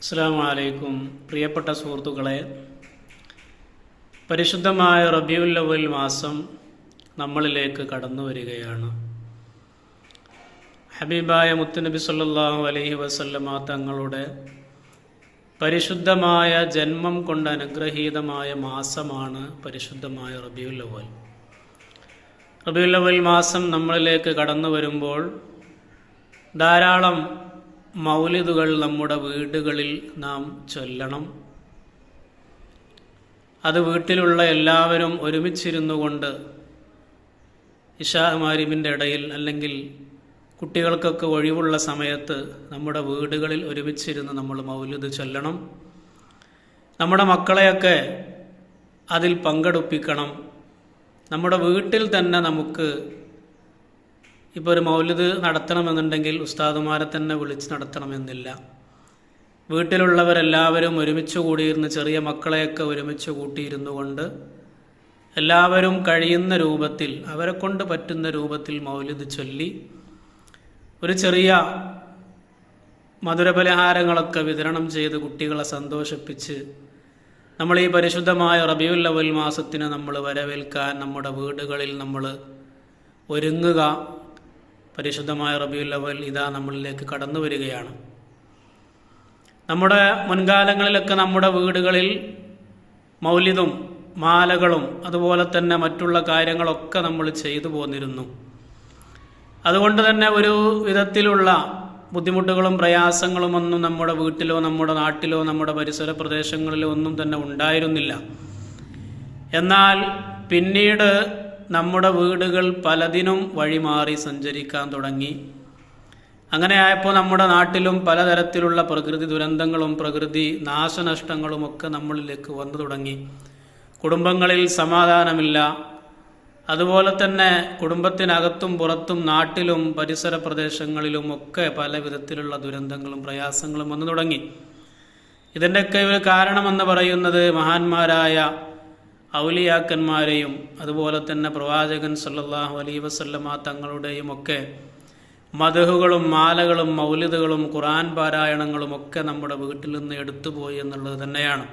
അസ്സലാമു അലൈക്കും. പ്രിയപ്പെട്ട സുഹൃത്തുക്കളെ, പരിശുദ്ധമായ റബീഉൽ അവ്വൽ മാസം നമ്മളിലേക്ക് കടന്നു വരികയാണ്. ഹബീബായ മുത്തുനബി സല്ലല്ലാഹു അലൈഹി വസല്ലമ തങ്ങളുടെ പരിശുദ്ധമായ ജന്മം കൊണ്ട് അനുഗ്രഹീതമായ മാസമാണ് പരിശുദ്ധമായ റബീഉൽ അവ്വൽ. റബീഉൽ അവ്വൽ മാസം നമ്മളിലേക്ക് കടന്നു വരുമ്പോൾ ധാരാളം മൗലിദുകൾ നമ്മുടെ വീടുകളിൽ നാം ചൊല്ലണം. അത് വീട്ടിലുള്ള എല്ലാവരും ഒരുമിച്ചിരുന്നു കൊണ്ട് ഇശാ മഗ്‌രിബിൻ്റെ ഇടയിൽ അല്ലെങ്കിൽ കുട്ടികൾക്കൊക്കെ ഒഴിവുള്ള സമയത്ത് നമ്മുടെ വീടുകളിൽ ഒരുമിച്ചിരുന്ന് നമ്മൾ മൗലിദ് ചൊല്ലണം. നമ്മുടെ മക്കളെയൊക്കെ അതിൽ പങ്കെടുപ്പിക്കണം. നമ്മുടെ വീട്ടിൽ തന്നെ നമുക്ക് ഇപ്പോൾ ഒരു മൗലിദ് നടത്തണമെന്നുണ്ടെങ്കിൽ ഉസ്താദുമാരെ തന്നെ വിളിച്ച് നടത്തണമെന്നില്ല. വീട്ടിലുള്ളവരെല്ലാവരും ഒരുമിച്ച് കൂടിയിരുന്ന് ചെറിയ മക്കളെയൊക്കെ ഒരുമിച്ച് കൂട്ടിയിരുന്നു കൊണ്ട് എല്ലാവരും കഴിയുന്ന രൂപത്തിൽ അവരെ കൊണ്ട് പറ്റുന്ന രൂപത്തിൽ മൗലിദ് ചൊല്ലി ഒരു ചെറിയ മധുരപലഹാരങ്ങളൊക്കെ വിതരണം ചെയ്ത് കുട്ടികളെ സന്തോഷിപ്പിച്ച് നമ്മൾ ഈ പരിശുദ്ധമായ റബീഉൽ അവ്വൽ മാസത്തിന് നമ്മൾ വരവേൽക്കാൻ നമ്മുടെ വീടുകളിൽ നമ്മൾ ഒരുങ്ങുക. പരിശുദ്ധമായ റബീഉൽ അവ്വൽ ഇതാ നമ്മളിലേക്ക് കടന്നു വരികയാണ്. നമ്മുടെ മുൻകാലങ്ങളിലൊക്കെ നമ്മുടെ വീടുകളിൽ മൗലിദും മാലകളും അതുപോലെ തന്നെ മറ്റുള്ള കാര്യങ്ങളൊക്കെ നമ്മൾ ചെയ്തു പോന്നിരുന്നു. അതുകൊണ്ട് തന്നെ ഒരു വിധത്തിലുള്ള ബുദ്ധിമുട്ടുകളും പ്രയാസങ്ങളും ഒന്നും നമ്മുടെ വീട്ടിലോ നമ്മുടെ നാട്ടിലോ നമ്മുടെ പരിസര പ്രദേശങ്ങളിലോ ഒന്നും തന്നെ ഉണ്ടായിരുന്നില്ല. എന്നാൽ പിന്നീട് നമ്മുടെ വീടുകൾ പലതിനും വഴിമാറി സഞ്ചരിക്കാൻ തുടങ്ങി. അങ്ങനെ ആയപ്പോൾ നമ്മുടെ നാട്ടിലും പലതരത്തിലുള്ള പ്രകൃതി ദുരന്തങ്ങളും പ്രകൃതി നാശനഷ്ടങ്ങളുമൊക്കെ നമ്മളിലേക്ക് വന്നു തുടങ്ങി. കുടുംബങ്ങളിൽ സമാധാനമില്ല. അതുപോലെ തന്നെ കുടുംബത്തിനകത്തും പുറത്തും നാട്ടിലും പരിസര പ്രദേശങ്ങളിലും ഒക്കെ പല വിധത്തിലുള്ള ദുരന്തങ്ങളും പ്രയാസങ്ങളും വന്നു തുടങ്ങി. ഇതിൻ്റെയൊക്കെ ഒരു കാരണമെന്ന് പറയുന്നത് മഹാന്മാരായ ഔലിയാക്കന്മാരെയും അതുപോലെ തന്നെ പ്രവാചകൻ സല്ലല്ലാഹു അലൈഹി വസല്ലമ തങ്ങളുടെയും ഒക്കെ മദ്ഹുകളും മാലകളും മൗലിദുകളും ഖുർആൻ പാരായണങ്ങളും ഒക്കെ നമ്മുടെ വീട്ടിൽ നിന്ന് എടുത്തുപോയി എന്നുള്ളത് തന്നെയാണ്.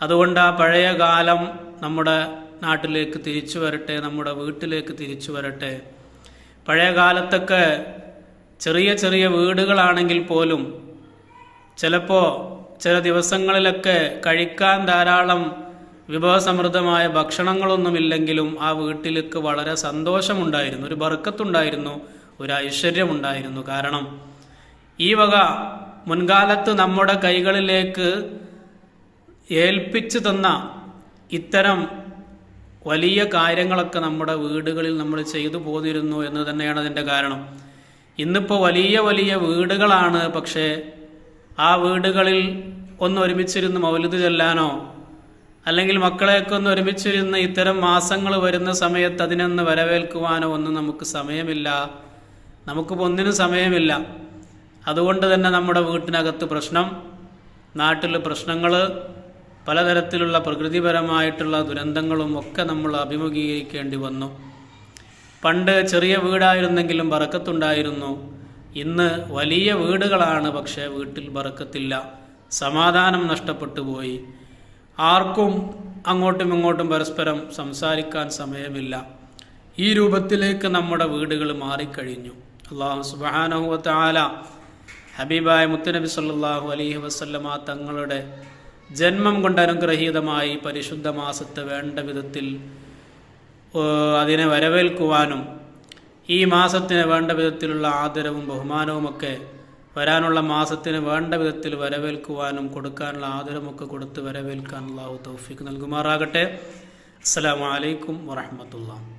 അതുകൊണ്ട് ആ പഴയ കാലം നമ്മുടെ നാട്ടിലേക്ക് തിരിച്ചു വരട്ടെ, നമ്മുടെ വീട്ടിലേക്ക് തിരിച്ചു വരട്ടെ. പഴയ കാലത്തൊക്കെ ചെറിയ ചെറിയ വീടുകളാണെങ്കിൽ പോലും ചിലപ്പോൾ ചില ദിവസങ്ങളിലൊക്കെ കഴിക്കാൻ ധാരാളം വിഭവസമൃദ്ധമായ ഭക്ഷണങ്ങളൊന്നുമില്ലെങ്കിലും ആ വീട്ടിലേക്ക് വളരെ സന്തോഷമുണ്ടായിരുന്നു, ഒരു ബർക്കത്തുണ്ടായിരുന്നു, ഒരു ഐശ്വര്യമുണ്ടായിരുന്നു. കാരണം ഈ വക മുൻകാലത്ത് നമ്മുടെ കൈകളിലേക്ക് ഏൽപ്പിച്ചു തന്ന ഇത്തരം വലിയ കാര്യങ്ങളൊക്കെ നമ്മുടെ വീടുകളിൽ നമ്മൾ ചെയ്തു പോന്നിരുന്നു എന്ന് തന്നെയാണ് അതിൻ്റെ കാരണം. ഇന്നിപ്പോൾ വലിയ വലിയ വീടുകളാണ്, പക്ഷേ ആ വീടുകളിൽ ഒന്ന് ഒരുമിച്ചിരുന്ന് മൗലിദ് ചൊല്ലാനോ അല്ലെങ്കിൽ മക്കളെയൊക്കെ ഒന്ന് ഒരുമിച്ചിരുന്ന് ഇത്തരം മാസങ്ങൾ വരുന്ന സമയത്ത് അതിനൊന്ന് വരവേൽക്കുവാനോ ഒന്നും നമുക്ക് സമയമില്ല. നമുക്കിപ്പോൾ ഒന്നിനും സമയമില്ല. അതുകൊണ്ട് തന്നെ നമ്മുടെ വീട്ടിനകത്ത് പ്രശ്നം, നാട്ടിൽ പ്രശ്നങ്ങൾ, പലതരത്തിലുള്ള പ്രകൃതിപരമായിട്ടുള്ള ദുരന്തങ്ങളും ഒക്കെ നമ്മൾ അഭിമുഖീകരിക്കേണ്ടി വന്നു. പണ്ട് ചെറിയ വീടായിരുന്നെങ്കിലും ബറക്കത്തുണ്ടായിരുന്നു. ഇന്ന് വലിയ വീടുകളാണ്, പക്ഷേ വീട്ടിൽ ബറക്കത്തില്ല. സമാധാനം നഷ്ടപ്പെട്ടു പോയി. ആർക്കും അങ്ങോട്ടും ഇങ്ങോട്ടും പരസ്പരം സംസാരിക്കാൻ സമയമില്ല. ഈ രൂപത്തിലേക്ക് നമ്മുടെ വീടുകൾ മാറിക്കഴിഞ്ഞു. അല്ലാഹു സുബ്ഹാനഹു വ തആല ഹബീബായ മുത്തുനബി സല്ലല്ലാഹു അലൈഹി വസല്ലമ തങ്ങളുടെ ജന്മം കൊണ്ട് അനുഗ്രഹീതമായി പരിശുദ്ധ മാസത്തെ വേണ്ട വിധത്തിൽ അതിനെ വരവേൽക്കുവാനും ഈ മാസത്തിന് വേണ്ട വിധത്തിലുള്ള ആദരവും ബഹുമാനവുമൊക്കെ വരാനുള്ള മാസത്തിന് വേണ്ട വിധത്തിൽ വരവേൽക്കുവാനും കൊടുക്കാനുള്ള ആദരമൊക്കെ കൊടുത്ത് വരവേൽക്കാൻ അല്ലാഹു തൗഫീഖ് നൽകുമാറാകട്ടെ. അസ്സലാമു അലൈക്കും വറഹ്മത്തുള്ളാഹി.